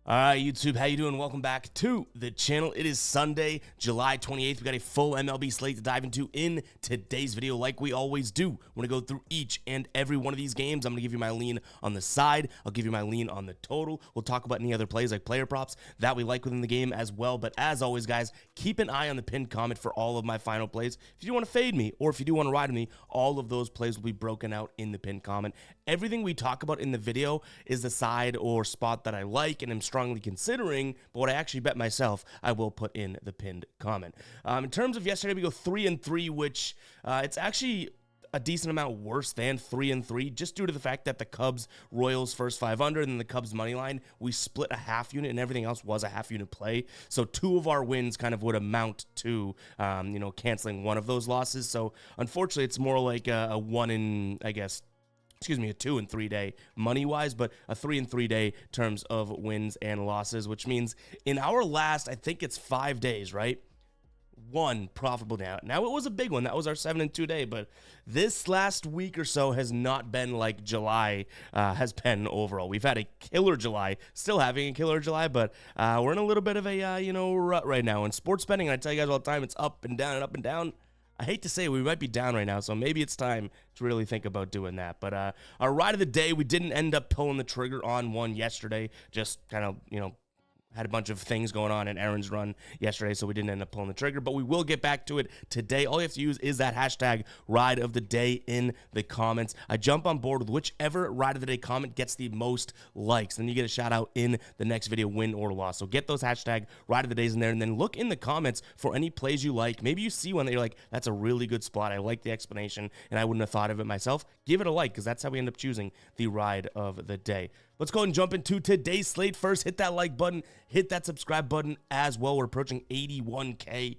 All right, YouTube, how you doing? Welcome back to the channel. It is Sunday, July 28th. We got a full MLB slate to dive into in today's video like we always do. We're going to go through each and every one of these games. I'm going to give you my lean on the side. I'll give you my lean on the total. We'll talk about any other plays like player props that we like within the game as well. But as always, guys, keep an eye on the pinned comment for all of my final plays. If you want to fade me or if you do want to ride me, all of those plays will be broken out in the pinned comment. Everything we talk about in the video is the side or spot that I like and am strongly considering, but what I actually bet myself, I will put in the pinned comment. In terms of yesterday, we go 3-3, which it's actually a decent amount worse than 3-3, just due to the fact that the Cubs Royals first 5 under, and then the Cubs money line, we split a half unit, and everything else was a half unit play. So 2 of our wins kind of would amount to, canceling one of those losses. So unfortunately, it's more like a 2 and 3 day money wise, but a 3 and 3 day terms of wins and losses, which means in our last, I think it's 5 days, right? 1 profitable day. Now it was a big one. That was our 7 and 2 day, but this last week or so has not been like July has been overall. We've had a killer July, still having a killer July, but we're in a little bit of a, rut right now. In sports betting, I tell you guys all the time, it's up and down and up and down. I hate to say we might be down right now, so maybe it's time to really think about doing that. But our ride of the day, we didn't end up pulling the trigger on one yesterday. Just kind of, had a bunch of things going on in Aaron's run yesterday, so we didn't end up pulling the trigger, but we will get back to it today. All you have to use is that hashtag ride of the day in the comments. I jump on board with whichever ride of the day comment gets the most likes. Then you get a shout out in the next video, win or loss. So get those hashtag ride of the days in there, and then look in the comments for any plays you like. Maybe you see one that you're like, that's a really good spot. I like the explanation, and I wouldn't have thought of it myself. Give it a like, because that's how we end up choosing the ride of the day. Let's go ahead and jump into today's slate first. Hit that like button, hit that subscribe button as well. We're approaching 81K.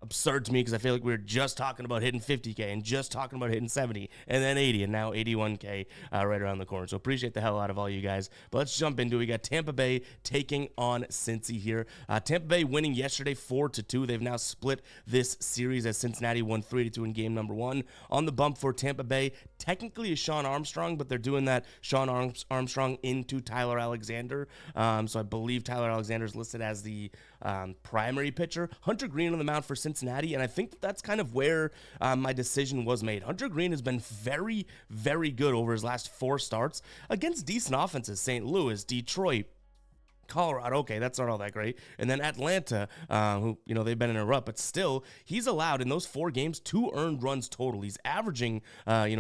Absurd to me, because I feel like we were just talking about hitting 50K and just talking about hitting 70 and then 80 and now 81K right around the corner. So appreciate the hell out of all you guys. But let's jump into it. We got Tampa Bay taking on Cincy here. Tampa Bay winning yesterday 4-2. They've now split this series as Cincinnati won 3-2 in game number 1. On the bump for Tampa Bay, technically is Sean Armstrong, but they're doing that Sean Armstrong into Tyler Alexander. So I believe Tyler Alexander is listed as the primary pitcher. Hunter Green on the mound for Cincinnati, and I think that's kind of where my decision was made. Hunter Green has been very, very good over his last 4 starts against decent offenses. St. Louis, Detroit, Colorado, okay, that's not all that great. And then Atlanta, who, they've been in a rut, but still, he's allowed in those 4 games 2 earned runs total. He's averaging,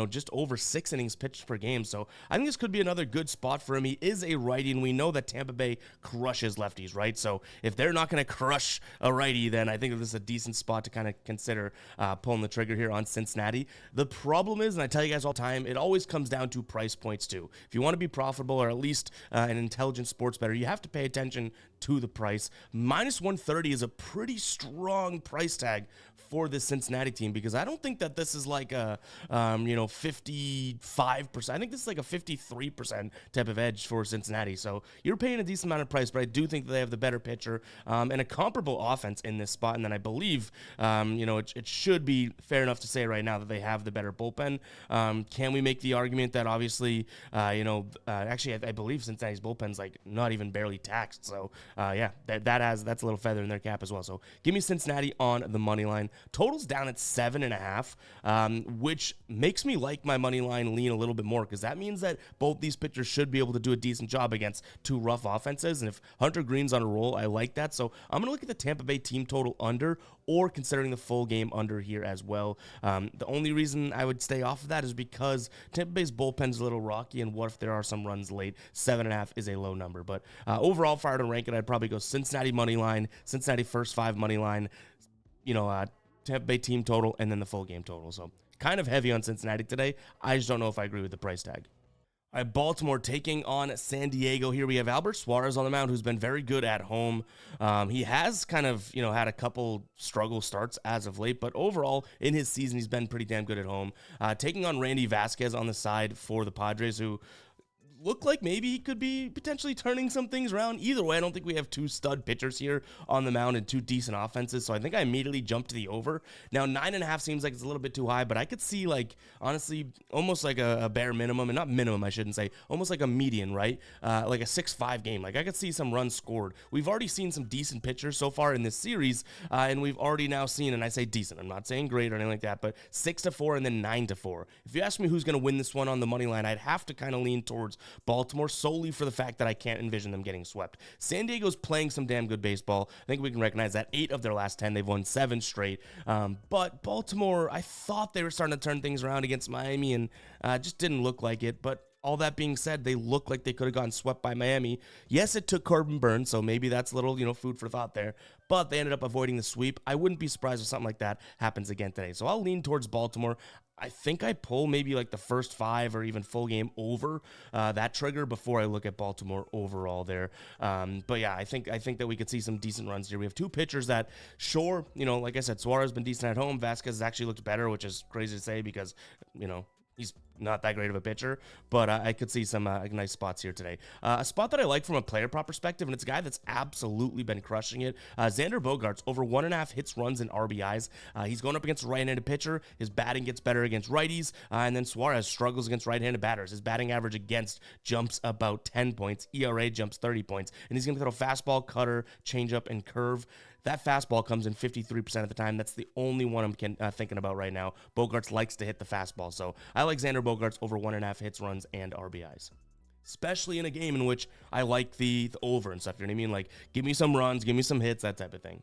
just over 6 innings pitched per game. So I think this could be another good spot for him. He is a righty, and we know that Tampa Bay crushes lefties, right? So if they're not going to crush a righty, then I think this is a decent spot to kind of consider pulling the trigger here on Cincinnati. The problem is, and I tell you guys all the time, it always comes down to price points too. If you want to be profitable or at least an intelligent sports bettor, you have to pay attention to the price. Minus 130 is a pretty strong price tag for this Cincinnati team, because I don't think that this is like a 55%. I think this is like a 53% type of edge for Cincinnati. So you're paying a decent amount of price, but I do think that they have the better pitcher and a comparable offense in this spot. And then I believe it should be fair enough to say right now that they have the better bullpen. Can we make the argument that obviously actually I believe Cincinnati's bullpen's like not even barely taxed. So that's a little feather in their cap as well. So give me Cincinnati on the money line. Total's down at 7.5, which makes me like my money line lean a little bit more, because that means that both these pitchers should be able to do a decent job against 2 rough offenses. And if Hunter Green's on a roll, I like that. So I'm going to look at the Tampa Bay team total under, or considering the full game under here as well. The only reason I would stay off of that is because Tampa Bay's bullpen's a little rocky, and what if there are some runs late? 7.5 is a low number. But overall, if I were to rank it, I'd probably go Cincinnati money line, Cincinnati first 5 money line, Tampa Bay team total, and then the full game total. So kind of heavy on Cincinnati today. I just don't know if I agree with the price tag. All right, Baltimore taking on San Diego. Here we have Albert Suarez on the mound, who's been very good at home. He has kind of, had a couple struggle starts as of late, but overall in his season, he's been pretty damn good at home. Taking on Randy Vasquez on the side for the Padres, who look like maybe he could be potentially turning some things around. Either way, I don't think we have two stud pitchers here on the mound and two decent offenses, so I think I immediately jumped to the over. Now, 9.5 seems like it's a little bit too high, but I could see, like, honestly, almost like a bare minimum, and not minimum, I shouldn't say, almost like a median, right? Like a 6-5 game. Like, I could see some runs scored. We've already seen some decent pitchers so far in this series, and we've already now seen, and I say decent, I'm not saying great or anything like that, but 6-4 and then 9-4. If you ask me who's going to win this one on the money line, I'd have to kind of lean towards Baltimore solely for the fact that I can't envision them getting swept. San Diego's playing some damn good baseball. I think we can recognize that. 8 of their last 10, they've won 7 straight. But Baltimore, I thought they were starting to turn things around against Miami, and just didn't look like it. But all that being said, they look like they could have gotten swept by Miami. Yes, it took Corbin Burns, so maybe that's a little, food for thought there. But they ended up avoiding the sweep. I wouldn't be surprised if something like that happens again today. So I'll lean towards Baltimore. I think I pull maybe like the first 5 or even full game over that trigger before I look at Baltimore overall there. But yeah, I think that we could see some decent runs here. We have two pitchers that, sure, like I said, Suarez has been decent at home. Vasquez has actually looked better, which is crazy to say because, he's not that great of a pitcher, but I could see some nice spots here today. A spot that I like from a player prop perspective, and it's a guy that's absolutely been crushing it, Xander Bogaerts, over 1.5 hits, runs, and RBIs. He's going up against a right-handed pitcher. His batting gets better against righties, and then Suarez struggles against right-handed batters. His batting average against jumps about 10 points. ERA jumps 30 points, and he's going to throw fastball, cutter, changeup, and curve. That fastball comes in 53% of the time. That's the only one I'm thinking about right now. Bogaerts likes to hit the fastball, so I like Xander Bogaerts over 1.5 hits, runs, and RBIs. Especially in a game in which I like the over and stuff, you know what I mean? Like, give me some runs, give me some hits, that type of thing.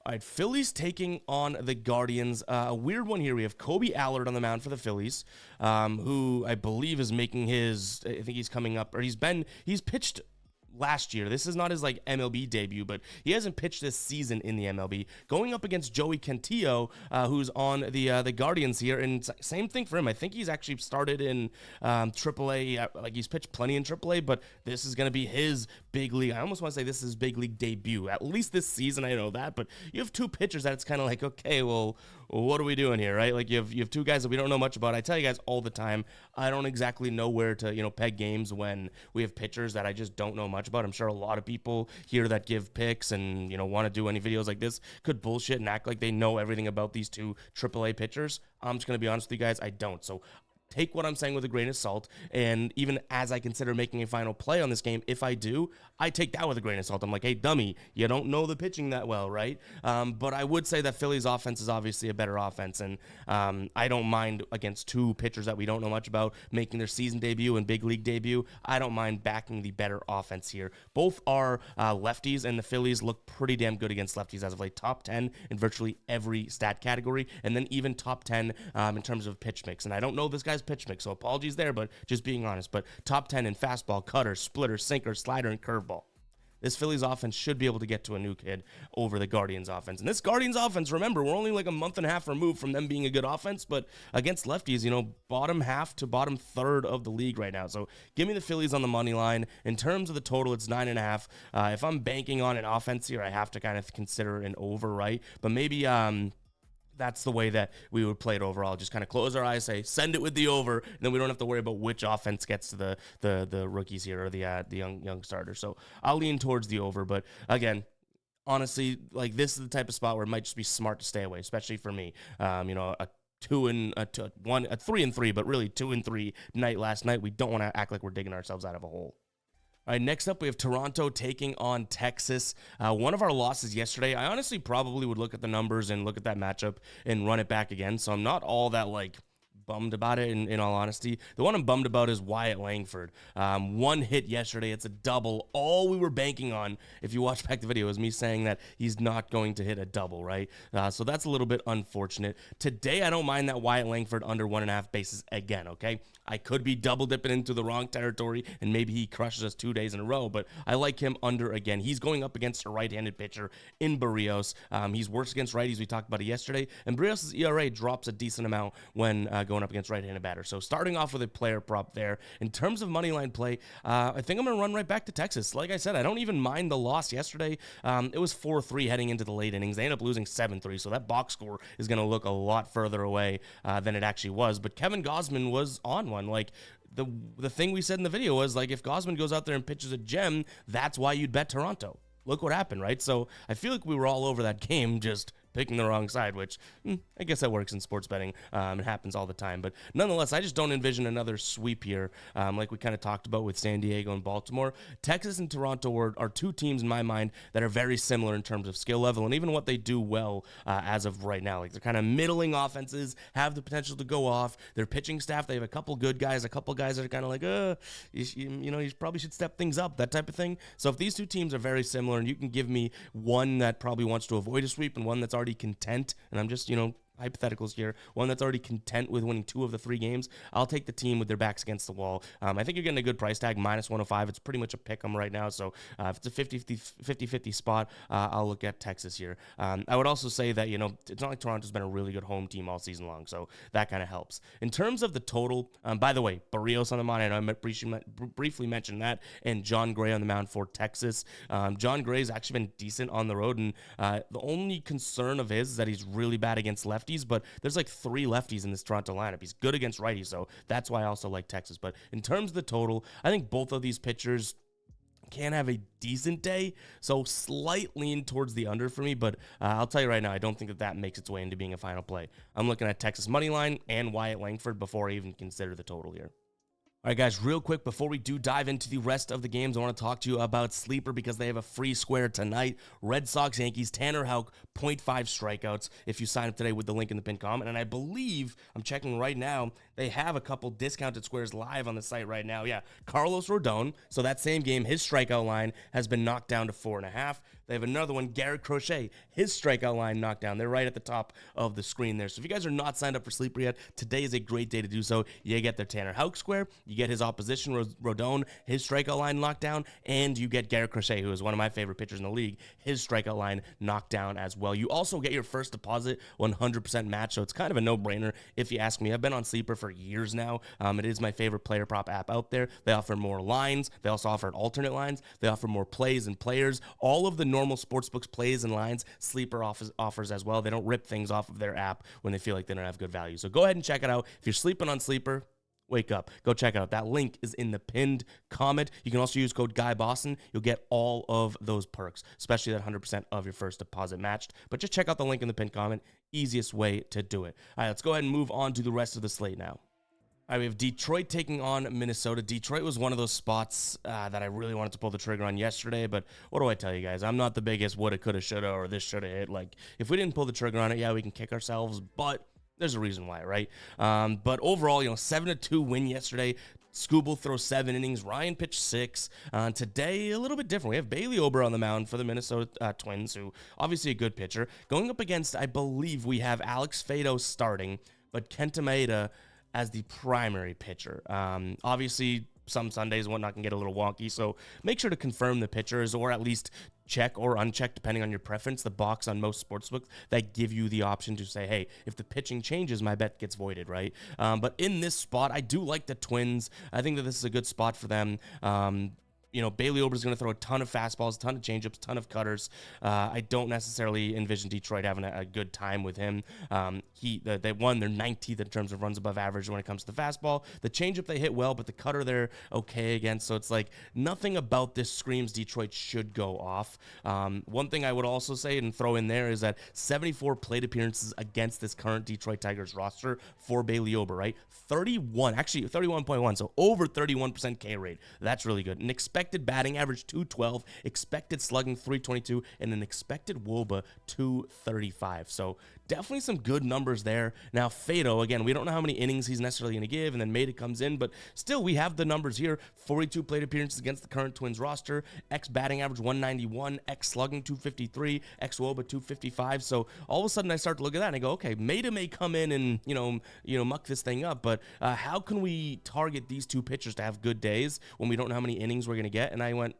All right, Phillies taking on the Guardians. A weird one here. We have Kobe Allard on the mound for the Phillies, who I believe is making I think he's coming up, or he's pitched last year. This is not his MLB debut, but he hasn't pitched this season in the MLB. Going up against Joey Cantillo, who's on the Guardians here, and same thing for him. I think he's actually started in AAA. He's pitched plenty in AAA, but this is going to be his big league. I almost want to say this is his big league debut, at least this season. I know that, but you have two pitchers that it's kind of like, okay, well, what are we doing here, right? Like you have two guys that we don't know much about. I tell you guys all the time, I don't exactly know where to peg games when we have pitchers that I just don't know much about. I'm sure a lot of people here that give picks and want to do any videos like this could bullshit and act like they know everything about these two AAA pitchers. I'm just gonna be honest with you guys, I don't. So take what I'm saying with a grain of salt, and even as I consider making a final play on this game, if I do, I take that with a grain of salt. I'm like, hey, dummy, you don't know the pitching that well, right? But I would say that Philly's offense is obviously a better offense, and I don't mind against two pitchers that we don't know much about making their season debut and big league debut. I don't mind backing the better offense here. Both are lefties, and the Phillies look pretty damn good against lefties as of late. Top 10 in virtually every stat category, and then even top 10 in terms of pitch mix. And I don't know this guy's pitch mix, so apologies there, but just being honest. But top 10 in fastball, cutter, splitter, sinker, slider, and curveball. This Phillies offense should be able to get to a new kid over the Guardians offense. And this Guardians offense, remember, we're only like a month and a half removed from them being a good offense, but against lefties, bottom half to bottom third of the league right now. So give me the Phillies on the money line. In terms of the total, it's 9.5. If I'm banking on an offense here, I have to kind of consider an over, right? But maybe that's the way that we would play it overall. Just kind of close our eyes, say, send it with the over, and then we don't have to worry about which offense gets to the rookies here or the young starters. So I'll lean towards the over, but again, honestly, this is the type of spot where it might just be smart to stay away, especially for me. A 3-3, but really 2-3 night last night. We don't want to act like we're digging ourselves out of a hole. All right, next up, we have Toronto taking on Texas. One of our losses yesterday, I honestly probably would look at the numbers and look at that matchup and run it back again. So I'm not all that, bummed about it, in all honesty. The one I'm bummed about is Wyatt Langford. One hit yesterday. It's a double. All we were banking on, if you watch back the video, is me saying that he's not going to hit a double, right? So that's a little bit unfortunate. Today, I don't mind that Wyatt Langford under 1.5 bases again, okay? I could be double dipping into the wrong territory, and maybe he crushes us 2 days in a row, but I like him under again. He's going up against a right-handed pitcher in Barrios. He's worse against righties. We talked about it yesterday, and Barrios' ERA drops a decent amount when going up against right-handed batters. So starting off with a player prop there. In terms of moneyline play, I think I'm going to run right back to Texas. Like I said, I don't even mind the loss yesterday. It was 4-3 heading into the late innings. They ended up losing 7-3, so that box score is going to look a lot further away than it actually was. But Kevin Gausman was on one. the thing we said in the video was, like, if Gausman goes out there and pitches a gem, that's why you'd bet Toronto. Look what happened, right? So I feel like we were all over that game, just picking the wrong side, which I guess that works in sports betting. It happens all the time. But nonetheless, I just don't envision another sweep here, like we kind of talked about with San Diego and Baltimore. Texas and Toronto are two teams in my mind that are very similar in terms of skill level and even what they do well as of right now. Like, they're kind of middling offenses, have the potential to go off. Their pitching staff, they have a couple good guys, a couple guys that are kind of like, you probably should step things up, that type of thing. So if these two teams are very similar and you can give me one that probably wants to avoid a sweep and one that's already content, and I'm just, hypotheticals here, one that's already content with winning 2 of the 3 games, I'll take the team with their backs against the wall. I think you're getting a good price tag, minus 105. It's pretty much a pick 'em right now. So if it's a 50-50 spot, I'll look at Texas here. I would also say that, it's not like Toronto's been a really good home team all season long, so that kind of helps. In terms of the total, by the way, Barrios on the mound, I know I briefly mentioned that, and John Gray on the mound for Texas. John Gray's actually been decent on the road, and the only concern of his is that he's really bad against lefties, but there's like 3 lefties in this Toronto lineup. He's good against righties, so that's why I also like Texas. But in terms of the total, I think both of these pitchers can have a decent day, so slight lean towards the under for me, but I'll tell you right now, I don't think that makes its way into being a final play. I'm looking at Texas money line and Wyatt Langford before I even consider the total here. All right, guys, real quick, before we do dive into the rest of the games, I want to talk to you about Sleeper because they have a free square tonight. Red Sox, Yankees, Tanner Houck, 0.5 strikeouts if you sign up today with the link in the pinned comment. And I believe, I'm checking right now, they have a couple discounted squares live on the site right now. Yeah, Carlos Rodon, so that same game, his strikeout line has been knocked down to 4.5. They have another one, Garrett Crochet, his strikeout line knocked down. They're right at the top of the screen there. So if you guys are not signed up for Sleeper yet, today is a great day to do so. You get their Tanner Houck square, you get his opposition, Rodon, his strikeout line knocked down, and you get Garrett Crochet, who is one of my favorite pitchers in the league, his strikeout line knocked down as well. You also get your first deposit 100% match, so it's kind of a no-brainer if you ask me. I've been on Sleeper for years now. It is my favorite player prop app out there. They offer more lines. They also offer alternate lines. They offer more plays and players. All of the normal sportsbooks plays and lines, Sleeper offers as well. They don't rip things off of their app when they feel like they don't have good value. So go ahead and check it out. If you're sleeping on Sleeper, wake up. Go check it out. That link is in the pinned comment. You can also use code GUYBOSTON. You'll get all of those perks, especially that 100% of your first deposit matched. But just check out the link in the pinned comment. Easiest way to do it. All right, let's go ahead and move on to the rest of the slate now. All right, we have Detroit taking on Minnesota. Detroit was one of those spots that I really wanted to pull the trigger on yesterday, but what do I tell you guys? I'm not the biggest woulda, coulda, shoulda, or this shoulda hit. Like, if we didn't pull the trigger on it, yeah, we can kick ourselves, but there's a reason why, right? But overall, 7-2 win yesterday. Skubal throws 7 innings. Ryan pitched 6. Today, a little bit different. We have Bailey Ober on the mound for the Minnesota Twins, who obviously a good pitcher. Going up against, I believe, we have Alex Faedo starting, but Kenta Maeda as the primary pitcher. Obviously, some Sundays and whatnot can get a little wonky, so make sure to confirm the pitchers or at least check or uncheck, depending on your preference, the box on most sportsbooks that give you the option to say, hey, if the pitching changes, my bet gets voided, right? But in this spot, I do like the Twins. I think that this is a good spot for them. Bailey Ober is going to throw a ton of fastballs, a ton of changeups, a ton of cutters. I don't necessarily envision Detroit having a good time with him. They won their 19th in terms of runs above average when it comes to the fastball. The changeup they hit well, but the cutter they're okay against. So it's like nothing about this screams Detroit should go off. One thing I would also say and throw in there is that 74 plate appearances against this current Detroit Tigers roster for Bailey Ober, right? 31.1, so over 31% K rate. That's really good. An expected batting average 212, expected slugging 322, and an expected WOBA 235. So definitely some good numbers there. Now, Faedo, again, we don't know how many innings he's necessarily going to give, and then Maeda comes in, but still, we have the numbers here. 42 plate appearances against the current Twins roster, X batting average 191, X slugging 253, X WOBA 255. So all of a sudden, I start to look at that and I go, okay, Maeda may come in and muck this thing up, but how can we target these two pitchers to have good days when we don't know how many innings we're going to get? And I went,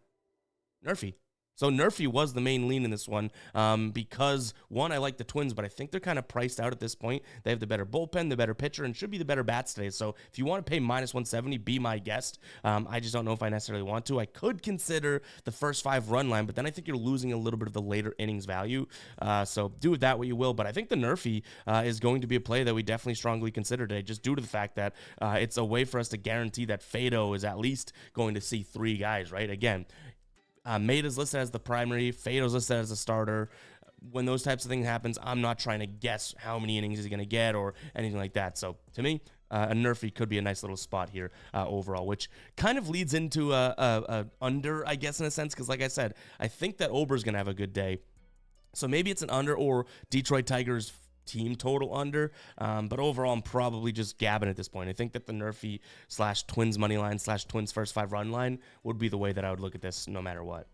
Nerfy. So Nerfy was the main lean in this one because, one, I like the Twins, but I think they're kind of priced out at this point. They have the better bullpen, the better pitcher, and should be the better bats today. So if you want to pay -170, be my guest. I just don't know if I necessarily want to. I could consider the first 5 run line, but then I think you're losing a little bit of the later innings value. So do with that what you will. But I think the Nerfy is going to be a play that we definitely strongly consider today, just due to the fact that it's a way for us to guarantee that Fado is at least going to see 3 guys, right? Again, Maeda's listed as the primary, Fado's listed as a starter. When those types of things happens, I'm not trying to guess how many innings he's going to get or anything like that. So to me, a Nerfy could be a nice little spot here overall, which kind of leads into a under, I guess, in a sense, because like I said, I think that Ober's going to have a good day. So maybe it's an under or Detroit Tigers team total under, but overall I'm probably just gabbing at this point. I think that the Nerfy / Twins money line / Twins first 5 run line would be the way that I would look at this no matter what.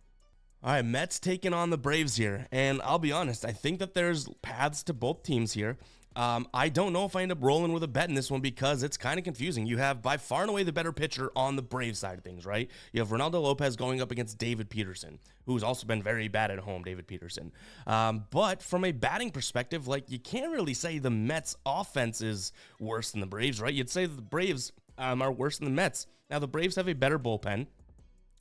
All right, Mets taking on the Braves here, and I'll be honest, I think that there's paths to both teams here. I don't know if I end up rolling with a bet in this one because it's kind of confusing. You have by far and away the better pitcher on the Braves side of things, right? You have Ronaldo Lopez going up against David Peterson, who's also been very bad at home, David Peterson. But from a batting perspective, like, you can't really say the Mets offense is worse than the Braves, right? You'd say that the Braves are worse than the Mets. Now, the Braves have a better bullpen.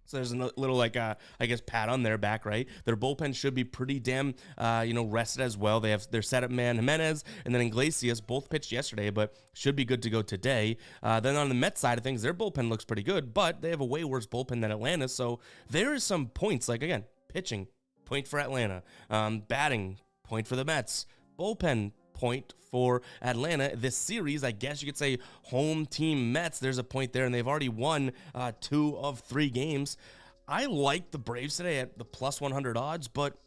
So there's a little, like, I guess, pat on their back, right? Their bullpen should be pretty damn, rested as well. They have their setup man, Jimenez, and then Iglesias, both pitched yesterday, but should be good to go today. Then on the Mets side of things, their bullpen looks pretty good, but they have a way worse bullpen than Atlanta. So there is some points, like, again, pitching, point for Atlanta. Batting, point for the Mets. Bullpen, point for Atlanta. This series, I guess you could say home team Mets, there's a point there, and they've already won 2 of 3 games. I like the Braves today at the +100 odds, but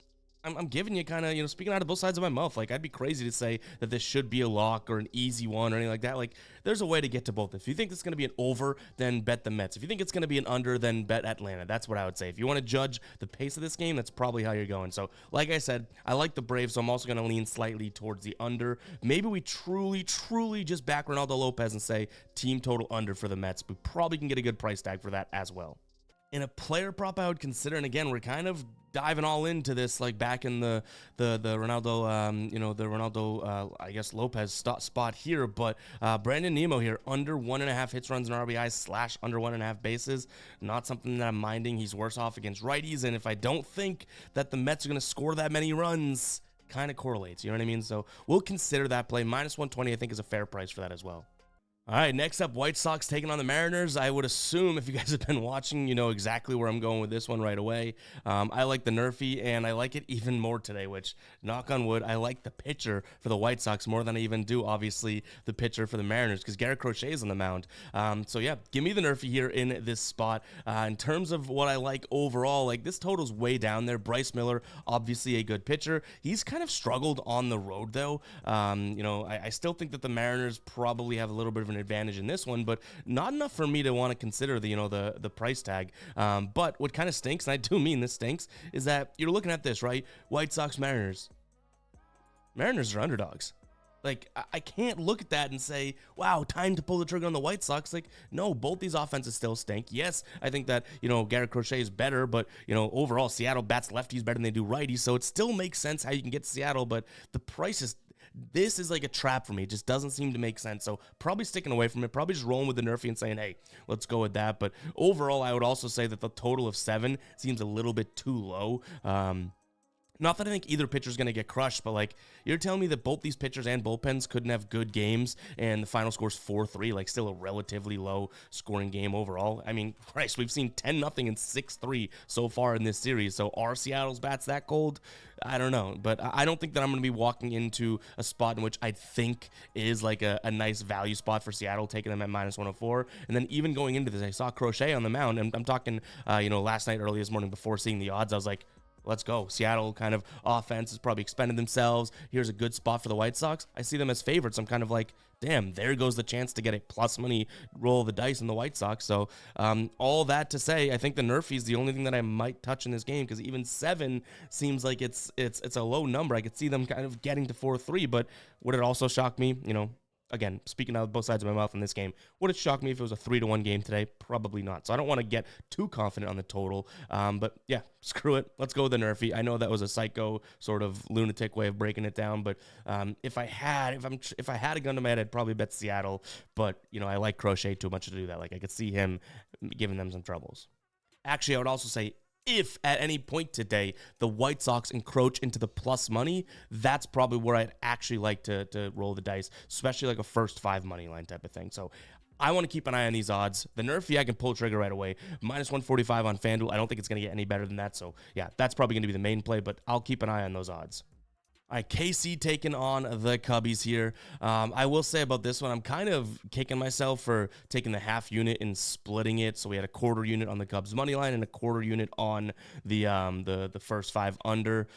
I'm giving you kind of, speaking out of both sides of my mouth. Like, I'd be crazy to say that this should be a lock or an easy one or anything like that. Like, there's a way to get to both. If you think it's going to be an over, then bet the Mets. If you think it's going to be an under, then bet Atlanta. That's what I would say. If you want to judge the pace of this game, that's probably how you're going. So, like I said, I like the Braves, so I'm also going to lean slightly towards the under. Maybe we truly just back Ronaldo Lopez and say team total under for the Mets. We probably can get a good price tag for that as well. In a player prop I would consider, and again, we're kind of diving all into this, like back in the Ronaldo, I guess Lopez spot here, but Brandon Nimmo here, under 1.5 hits, runs, and RBIs / under 1.5 bases. Not something that I'm minding. He's worse off against righties, and if I don't think that the Mets are going to score that many runs, kind of correlates, you know what I mean? So we'll consider that play. -120, I think, is a fair price for that as well. All right, next up, White Sox taking on the Mariners. I would assume if you guys have been watching, you know exactly where I'm going with this one right away. I like the Nerfy, and I like it even more today, which, knock on wood, I like the pitcher for the White Sox more than I even do, obviously, the pitcher for the Mariners, because Garrett Crochet is on the mound. So, yeah, give me the Nerfy here in this spot. In terms of what I like overall, like, this total's way down there. Bryce Miller, obviously a good pitcher. He's kind of struggled on the road, though. I still think that the Mariners probably have a little bit of an advantage in this one, but not enough for me to want to consider the price tag. But what kind of stinks, and I do mean this stinks, is that you're looking at this, right? White Sox, Mariners. Mariners are underdogs. Like, I can't look at that and say, wow, time to pull the trigger on the White Sox. Like, no, both these offenses still stink. Yes, I think that, Garrett Crochet is better, but, overall, Seattle bats lefties better than they do righties, so it still makes sense how you can get to Seattle, but the price is, this is like a trap for me. It just doesn't seem to make sense. So probably sticking away from it, probably just rolling with the Nerfy and saying, hey, let's go with that. But overall, I would also say that the total of 7 seems a little bit too low. Not that I think either pitcher's going to get crushed, but, like, you're telling me that both these pitchers and bullpens couldn't have good games and the final score's 4-3, like, still a relatively low scoring game overall. I mean, Christ, we've seen 10-0 and 6-3 so far in this series. So are Seattle's bats that cold? I don't know, but I don't think that I'm going to be walking into a spot in which I think is like a nice value spot for Seattle, taking them at -104. And then even going into this, I saw Crochet on the mound, and I'm talking, last night, early this morning before seeing the odds, I was like, let's go. Seattle kind of offense has probably expended themselves. Here's a good spot for the White Sox. I see them as favorites. I'm kind of like, damn, there goes the chance to get a plus money roll of the dice in the White Sox. So all that to say, I think the Nerfy is the only thing that I might touch in this game, because even 7 seems like it's a low number. I could see them kind of getting to 4-3, but would it also shock me? again, speaking out of both sides of my mouth in this game, would it shock me if it was a 3-1 game today? Probably not. So I don't want to get too confident on the total. But yeah, screw it. Let's go with the Nerfy. I know that was a psycho sort of lunatic way of breaking it down, but if I had a gun to my head, I'd probably bet Seattle. But I like Crochet too much to do that. Like I could see him giving them some troubles. Actually, I would also say, if at any point today the White Sox encroach into the plus money, that's probably where I'd actually like to roll the dice, especially like a first 5 money line type of thing. So I want to keep an eye on these odds. The Nerfy, I can pull trigger right away. Minus 145 on FanDuel. I don't think it's going to get any better than that. So yeah, that's probably going to be the main play, but I'll keep an eye on those odds. All right, KC taking on the Cubbies here. I will say about this one, I'm kind of kicking myself for taking the half unit and splitting it. So we had a quarter unit on the Cubs money line and a quarter unit on the first 5 under.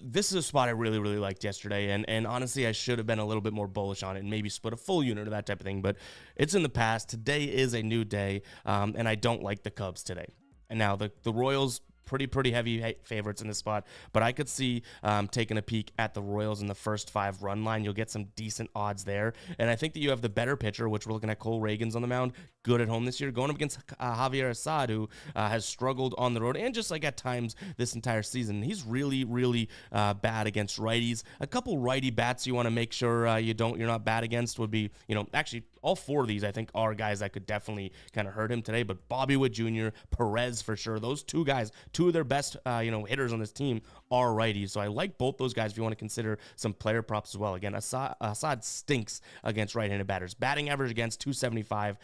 This is a spot I really, really liked yesterday, and honestly, I should have been a little bit more bullish on it and maybe split a full unit or that type of thing, but it's in the past. Today is a new day, and I don't like the Cubs today. And now the Royals, pretty heavy favorites in this spot, but I could see taking a peek at the Royals in the first 5 run line. You'll get some decent odds there, and I think that you have the better pitcher, which we're looking at Cole Reagans on the mound, good at home this year, going up against Javier Assad, who has struggled on the road and just like at times this entire season. He's really bad against righties. A couple righty bats you want to make sure you're not bad against would be, actually all 4 of these I think are guys that could definitely kind of hurt him today, but Bobby Witt Jr., Perez for sure. Those 2 guys, 2 of their best hitters on this team are righties. So I like both those guys if you want to consider some player props as well. Again, Assad stinks against right-handed batters. Batting average against 275,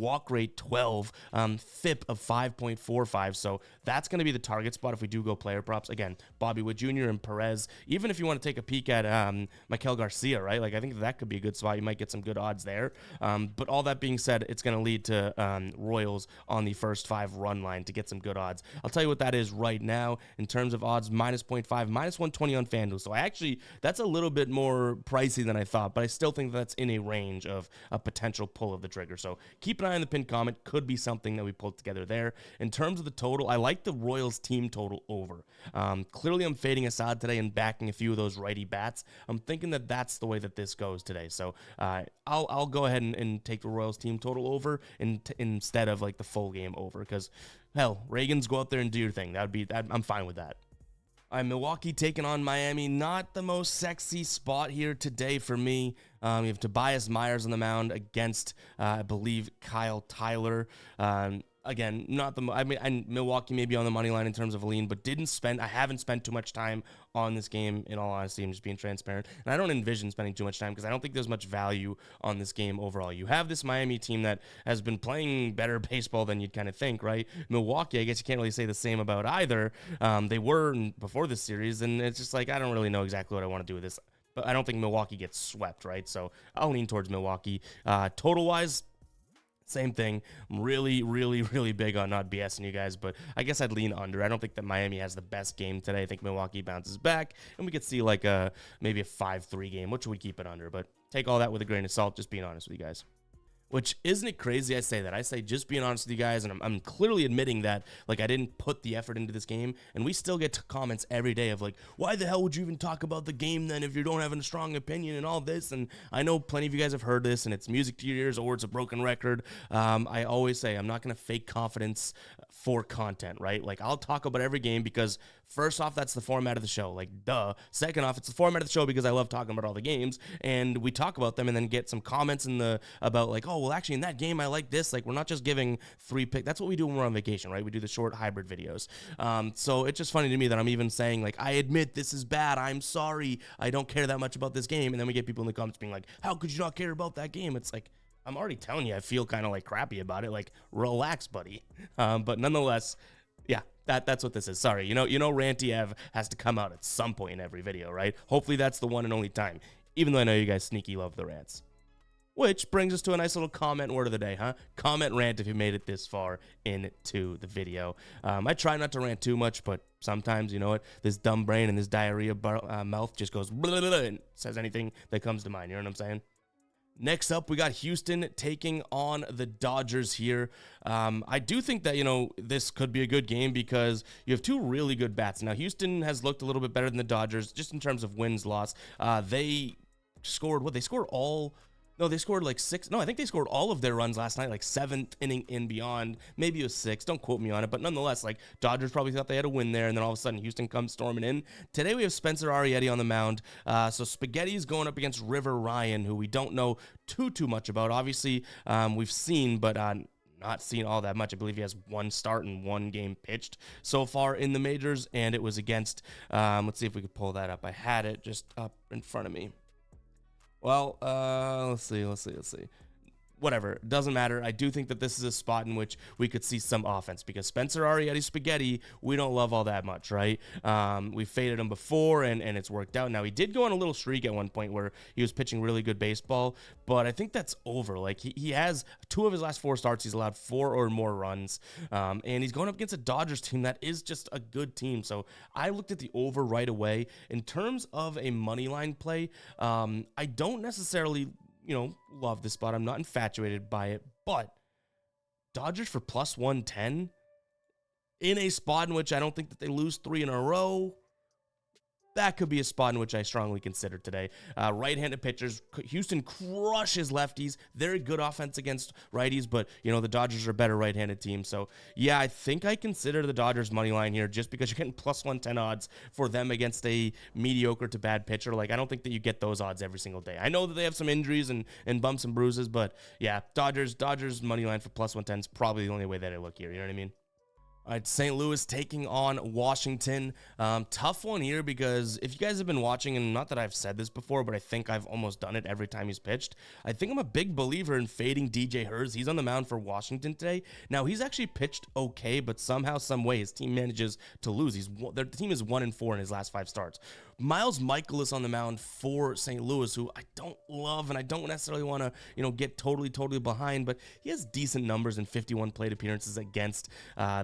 walk rate 12, FIP of 5.45. So that's going to be the target spot if we do go player props. Again, Bobby Witt Jr. and Perez. Even if you want to take a peek at Maikel Garcia, right? Like I think that could be a good spot. You might get some good odds there. But all that being said, it's going to lead to Royals on the first 5 run line to get some good odds. I'll tell you what that is right now in terms of odds: minus 0.5, minus 120 on FanDuel. So that's a little bit more pricey than I thought, but I still think that's in a range of a potential pull of the trigger. So keep an eye on the pinned comment. Could be something that we pulled together there. In terms of the total, I like the Royals team total over. Clearly, I'm fading Assad today and backing a few of those righty bats. I'm thinking that that's the way that this goes today. So I'll go ahead and take the Royals team total over instead of like the full game over, because hell, Reagans, go out there and do your thing. I'm fine with that. All right, Milwaukee taking on Miami. Not the most sexy spot here today for me. You have Tobias Myers on the mound against, I believe, Kyle Tyler. Again, Milwaukee may be on the money line in terms of a lean, but I haven't spent too much time on this game, in all honesty. I'm just being transparent. And I don't envision spending too much time because I don't think there's much value on this game overall. You have this Miami team that has been playing better baseball than you'd kind of think, right? Milwaukee, I guess you can't really say the same about either. They were before this series, and it's just like, I don't really know exactly what I want to do with this. But I don't think Milwaukee gets swept, right? So I'll lean towards Milwaukee. Total-wise, same thing. I'm really big on not BSing you guys, but I guess I'd lean under. I don't think that Miami has the best game today. I think Milwaukee bounces back, and we could see like maybe a 5-3 game, which would keep it under. But take all that with a grain of salt, just being honest with you guys. Which, isn't it crazy I say that? I say just being honest with you guys, and I'm clearly admitting that, like, I didn't put the effort into this game, and we still get comments every day of, like, why the hell would you even talk about the game then if you don't have a strong opinion and all this? And I know plenty of you guys have heard this, and it's music to your ears or it's a broken record. I always say I'm not going to fake confidence for content, right? Like, I'll talk about every game because, first off, that's the format of the show. Like, duh. Second off, it's the format of the show because I love talking about all the games, and we talk about them and then get some comments about, like, oh, well, actually, in that game, I like this. Like, we're not just giving 3 picks. That's what we do when we're on vacation, right? We do the short hybrid videos. So it's just funny to me that I'm even saying, like, I admit this is bad. I'm sorry. I don't care that much about this game. And then we get people in the comments being like, how could you not care about that game? It's like, I'm already telling you, I feel kind of like crappy about it. Like, relax, buddy. But nonetheless, yeah, that's what this is. Sorry. You know, Ranty Ev has to come out at some point in every video, right? Hopefully that's the one and only time, even though I know you guys sneaky love the rants. Which brings us to a nice little comment word of the day, huh? Comment rant if you made it this far into the video. I try not to rant too much, but sometimes, you know what? This dumb brain and this diarrhea mouth just goes blah, blah, blah, and says anything that comes to mind. You know what I'm saying? Next up, we got Houston taking on the Dodgers here. I do think that, this could be a good game because you have 2 really good bats. Now, Houston has looked a little bit better than the Dodgers just in terms of wins-loss. They scored all No, they scored like six. No, I think they scored all of their runs last night, like seventh inning and beyond. Maybe it was six. Don't quote me on it. But nonetheless, like Dodgers probably thought they had a win there. And then all of a sudden, Houston comes storming in. Today, we have Spencer Arrieta on the mound. So Spaghetti's going up against River Ryan, who we don't know too much about. Obviously, we've seen, but not seen all that much. I believe he has one start and one game pitched so far in the majors. And it was against, let's see if we could pull that up. I had it just up in front of me. Well, let's see. Whatever, doesn't matter. I do think that this is a spot in which we could see some offense because Spencer Arrieta Spaghetti, we don't love all that much, right? We faded him before and it's worked out. Now, he did go on a little streak at one point where he was pitching really good baseball, but I think that's over. Like, he has 2 of his last 4 starts. He's allowed 4 or more runs, and he's going up against a Dodgers team that is just a good team. So I looked at the over right away. In terms of a money line play, I don't necessarily love this spot. I'm not infatuated by it, but Dodgers for plus 110 in a spot in which I don't think that they lose 3 in a row. That could be a spot in which I strongly consider today. Right-handed pitchers, Houston crushes lefties. Very good offense against righties, but, the Dodgers are a better right-handed team. So, yeah, I think I consider the Dodgers' money line here just because you're getting plus 110 odds for them against a mediocre to bad pitcher. Like, I don't think that you get those odds every single day. I know that they have some injuries and bumps and bruises, but, yeah, Dodgers' money line for plus 110 is probably the only way that I look here. You know what I mean? All right, St. Louis taking on Washington. Tough one here because if you guys have been watching, and not that I've said this before, but I think I've almost done it every time he's pitched, I think I'm a big believer in fading DJ Hurts. He's on the mound for Washington today. Now, he's actually pitched okay, but somehow, some way, his team manages to lose. Their team is 1-4 in his last 5 starts. Miles Michaelis on the mound for St. Louis, who I don't love and I don't necessarily want to, get totally behind, but he has decent numbers in 51 plate appearances against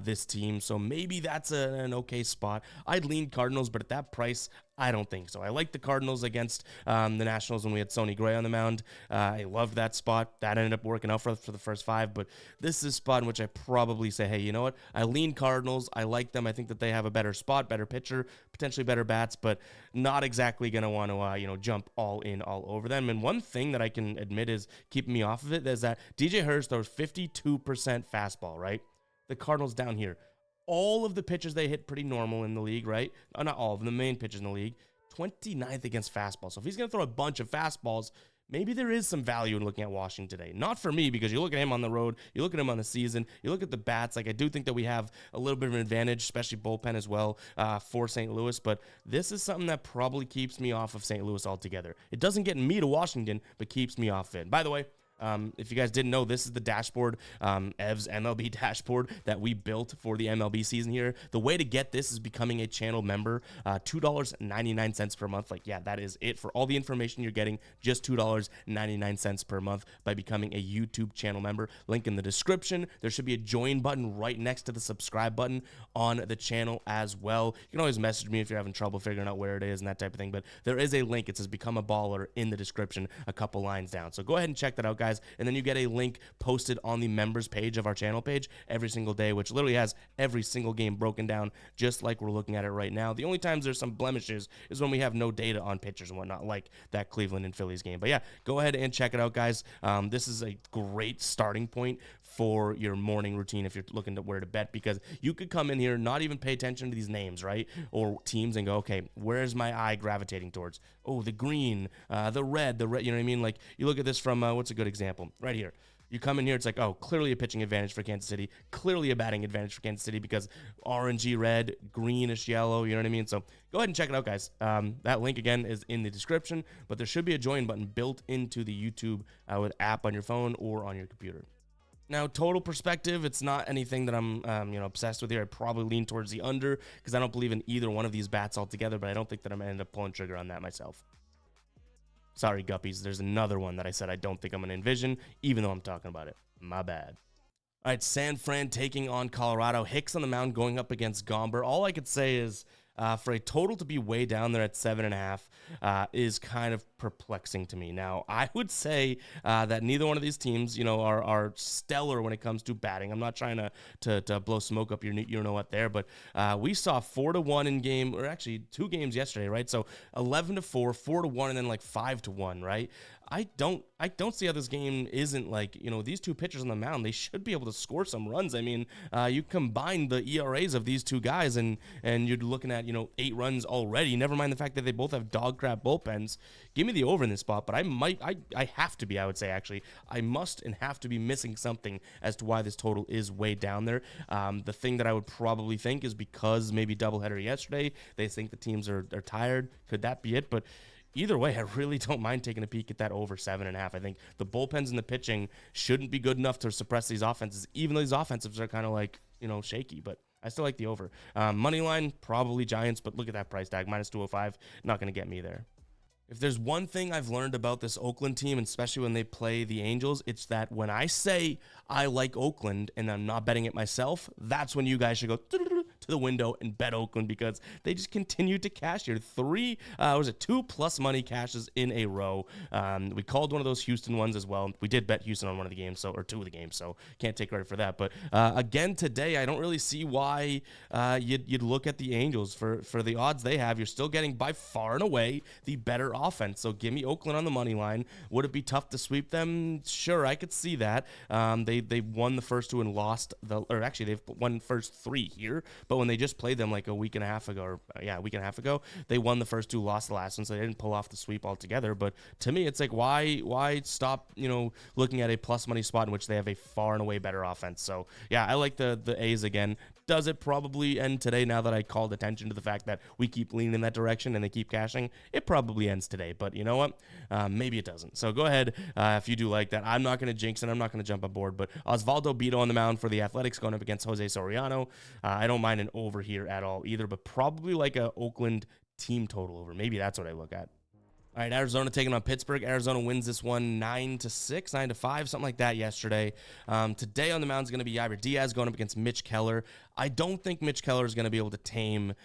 this team, so maybe that's an okay spot. I'd lean Cardinals, but at that price, I don't think so. I like the Cardinals against the Nationals when we had Sonny Gray on the mound. I loved that spot. That ended up working out for the first 5, but this is a spot in which I probably say, hey, you know what? I lean Cardinals. I like them. I think that they have a better spot, better pitcher, potentially better bats, but not exactly going to want to, jump all in all over them. And one thing that I can admit is keeping me off of it is that DJ Hurts throws 52% fastball, right? The Cardinals down here. All of the pitches they hit pretty normal in the league, right? Not all of them, the main pitches in the league. 29th against fastball. So if he's going to throw a bunch of fastballs, maybe there is some value in looking at Washington today. Not for me, because you look at him on the road, you look at him on the season, you look at the bats. Like, I do think that we have a little bit of an advantage, especially bullpen as well, for St. Louis. But this is something that probably keeps me off of St. Louis altogether. It doesn't get me to Washington, but keeps me off it. By the way, if you guys didn't know, this is the dashboard, Ev's MLB dashboard that we built for the MLB season here. The way to get this is becoming a channel member, $2.99 per month. Like, yeah, that is it for all the information you're getting, just $2.99 per month by becoming a YouTube channel member. Link in the description. There should be a join button right next to the subscribe button on the channel as well. You can always message me if you're having trouble figuring out where it is and that type of thing, but there is a link. It says Become a Baller in the description, a couple lines down. So go ahead and check that out, guys. And then you get a link posted on the members page of our channel page every single day, which literally has every single game broken down just like we're looking at it right now. The only times there's some blemishes is when we have no data on pitchers and whatnot, like that Cleveland and Phillies game. But yeah, go ahead and check it out, guys. This is a great starting point for your morning routine if you're looking to where to bet, because you could come in here, not even pay attention to these names, right, or teams, and go, okay, where's my eye gravitating towards? Oh, the green, the red, you know what I mean? Like, you look at this from, what's a good example? Right here. You come in here, it's like, oh, clearly a pitching advantage for Kansas City, clearly a batting advantage for Kansas City because orangey red, greenish yellow, you know what I mean? So go ahead and check it out, guys. That link, again, is in the description, but there should be a join button built into the YouTube with app on your phone or on your computer. Now, total perspective, it's not anything that I'm obsessed with here. I probably lean towards the under because I don't believe in either one of these bats altogether, but I don't think that I'm going to end up pulling trigger on that myself. Sorry, Guppies. There's another one that I said I don't think I'm going to envision, even though I'm talking about it. My bad. All right, San Fran taking on Colorado. Hicks on the mound going up against Gomber. All I could say is for a total to be way down there at 7.5 is kind of perplexing to me. Now, I would say that neither one of these teams, are stellar when it comes to batting. I'm not trying to blow smoke up your you know what there, but we saw 4-1 in game, or actually 2 games yesterday, right? So 11-4, 4-1, and then like 5-1, right? I don't see how this game isn't like, these two pitchers on the mound, they should be able to score some runs. I mean, you combine the ERAs of these two guys and you're looking at, 8 runs already. Never mind the fact that they both have dog crap bullpens. Give me the over in this spot, but I have to be, I would say, actually. I must and have to be missing something as to why this total is way down there. The thing that I would probably think is because maybe doubleheader yesterday, they think the teams are tired. Could that be it? But either way, I really don't mind taking a peek at that over 7.5. I think the bullpens and the pitching shouldn't be good enough to suppress these offenses, even though these offensives are kind of like, shaky, but I still like the over. Money line, probably Giants, but look at that price tag, -205, not going to get me there. If there's one thing I've learned about this Oakland team, and especially when they play the Angels, it's that when I say I like Oakland and I'm not betting it myself, that's when you guys should go to the window and bet Oakland, because they just continue to cash here. 2+ money cashes in a row. We called one of those Houston ones as well. We did bet Houston on one of the games, or 2 of the games, so can't take credit for that. But again, today, I don't really see why you'd look at the Angels for the odds they have. You're still getting by far and away the better offense. So give me Oakland on the money line. Would it be tough to sweep them? Sure, I could see that. They won the first 2 and lost actually they've won the first 3 here, but when they just played them like a week and a half ago, they won the first 2, lost the last one, so they didn't pull off the sweep altogether. But to me, it's like, why stop, looking at a plus money spot in which they have a far and away better offense? So yeah, I like the A's again. Does it probably end today now that I called attention to the fact that we keep leaning in that direction and they keep cashing? It probably ends today, but you know what? Maybe it doesn't. So go ahead if you do like that. I'm not going to jinx it. I'm not going to jump aboard, but Osvaldo Bido on the mound for the Athletics going up against Jose Soriano. I don't mind an over here at all either, but probably like a Oakland team total over. Maybe that's what I look at. All right, Arizona taking on Pittsburgh. Arizona wins this one 9-6, 9-5, something like that yesterday. Today on the mound is going to be Ivor Diaz going up against Mitch Keller. I don't think Mitch Keller is going to be able to tame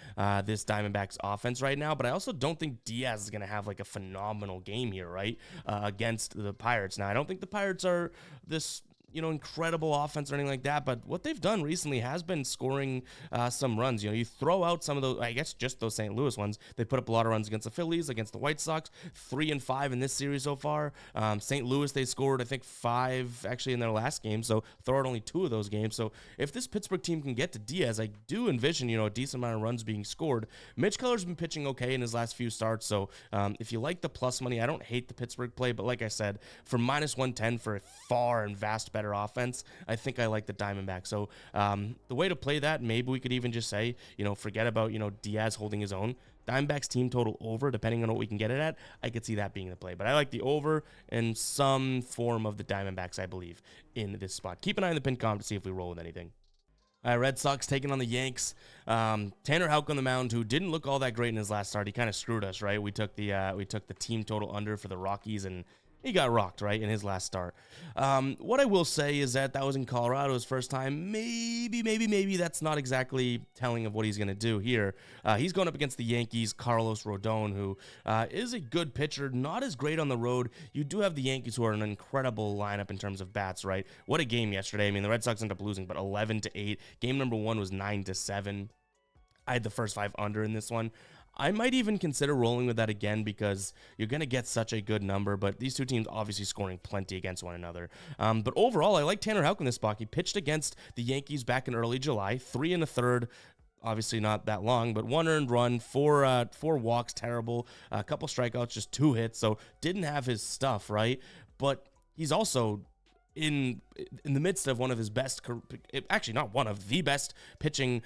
this Diamondbacks offense right now, but I also don't think Diaz is going to have like a phenomenal game here, right, against the Pirates. Now, I don't think the Pirates are this incredible offense or anything like that, but what they've done recently has been scoring some runs. You throw out some of those, I guess just those St. Louis ones. They put up a lot of runs against the Phillies, against the White Sox, 3-5 in this series so far. St. Louis, they scored, I think, 5 actually in their last game, so throw out only 2 of those games. So if this Pittsburgh team can get to Diaz, I do envision, a decent amount of runs being scored. Mitch Keller's been pitching okay in his last few starts, so if you like the plus money, I don't hate the Pittsburgh play, but like I said, for -110 for a far and vast better offense, I think I like the Diamondbacks. So the way to play that, maybe we could even just say, forget about, Diaz holding his own. Diamondbacks team total over, depending on what we can get it at, I could see that being the play. But I like the over and some form of the Diamondbacks, I believe, in this spot. Keep an eye on the pin comp to see if we roll with anything. Red Sox taking on the Yanks. Tanner Houck on the mound, who didn't look all that great in his last start. He kind of screwed us, right? We took the team total under for the Rockies, and he got rocked, right, in his last start. What I will say is that was in Colorado's first time. Maybe that's not exactly telling of what he's going to do here. He's going up against the Yankees' Carlos Rodon, who is a good pitcher, not as great on the road. You do have the Yankees, who are an incredible lineup in terms of bats, right? What a game yesterday. I mean, the Red Sox ended up losing, but 11-8. Game number 1 was 9-7. I had the first 5 under in this one. I might even consider rolling with that again because you're going to get such a good number, but these two teams obviously scoring plenty against one another. But overall, I like Tanner Houck in this spot. He pitched against the Yankees back in early July, 3 1/3, obviously not that long, but 1 earned run, 4 walks, terrible, a couple strikeouts, just 2 hits, so didn't have his stuff, right? But he's also in the midst of one of his best, actually not one of the best pitching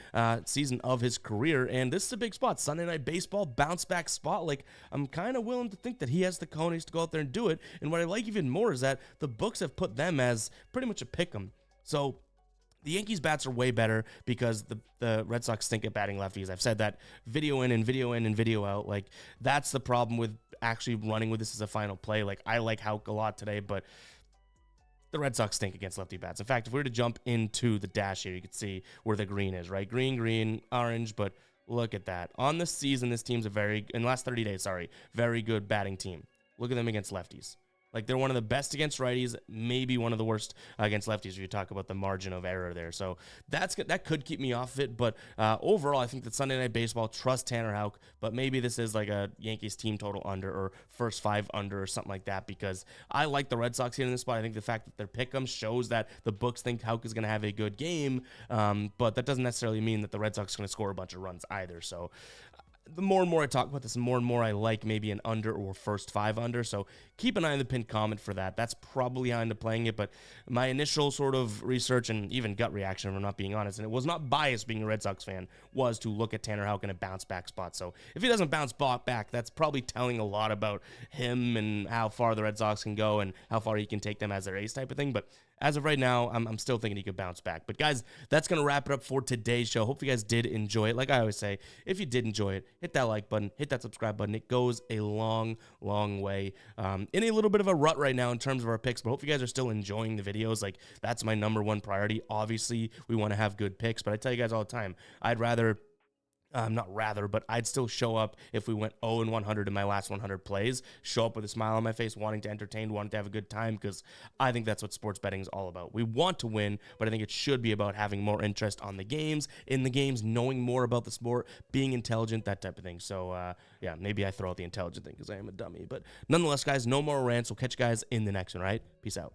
season of his career, and this is a big spot. Sunday Night Baseball, bounce back spot. Like, I'm kind of willing to think that he has the cojones to go out there and do it, and what I like even more is that the books have put them as pretty much a pick 'em. So the Yankees bats are way better because the Red Sox stink at batting lefties. I've said that video in and video in and video out. Like, that's the problem with actually running with this as a final play. Like, I like Houck a lot today, but the Red Sox stink against lefty bats. In fact, if we were to jump into the dash here, you could see where the green is, right? Green, orange, but Look at that. On the season, this team's in the last 30 days, very good batting team. Look at them against lefties. Like, they're one of the best against righties, maybe one of the worst against lefties if you talk about the margin of error there. So that could keep me off of it. But overall, I think that Sunday Night Baseball, trust Tanner Houck, but maybe this is like a Yankees team total under or first 5 under or something like that, because I like the Red Sox here in this spot. I think the fact that their pick'em shows that the books think Houck is going to have a good game, but that doesn't necessarily mean that the Red Sox are going to score a bunch of runs either. So the more and more I talk about this, the more and more I like maybe an under or first 5 under. So keep an eye on the pinned comment for that. That's probably how I end up playing it. But my initial sort of research and even gut reaction, if I'm not being honest, and it was not biased being a Red Sox fan, was to look at Tanner Houck in a bounce back spot. So if he doesn't bounce back, that's probably telling a lot about him and how far the Red Sox can go and how far he can take them as their ace type of thing. But as of right now, I'm still thinking he could bounce back. But guys, that's going to wrap it up for today's show. Hope you guys did enjoy it. Like I always say, if you did enjoy it, hit that like button, hit that subscribe button. It goes a long, long way. In a little bit of a rut right now in terms of our picks, but hope you guys are still enjoying the videos. Like, that's my number one priority. Obviously, we want to have good picks, but I tell you guys all the time, but I'd still show up if we went 0-100 in my last 100 plays, show up with a smile on my face, wanting to entertain, wanting to have a good time, because I think that's what sports betting is all about. We want to win, but I think it should be about having more interest on the games, in the games, knowing more about the sport, being intelligent, that type of thing. So, yeah, maybe I throw out the intelligent thing because I am a dummy. But nonetheless, guys, no more rants. We'll catch you guys in the next one, right? Peace out.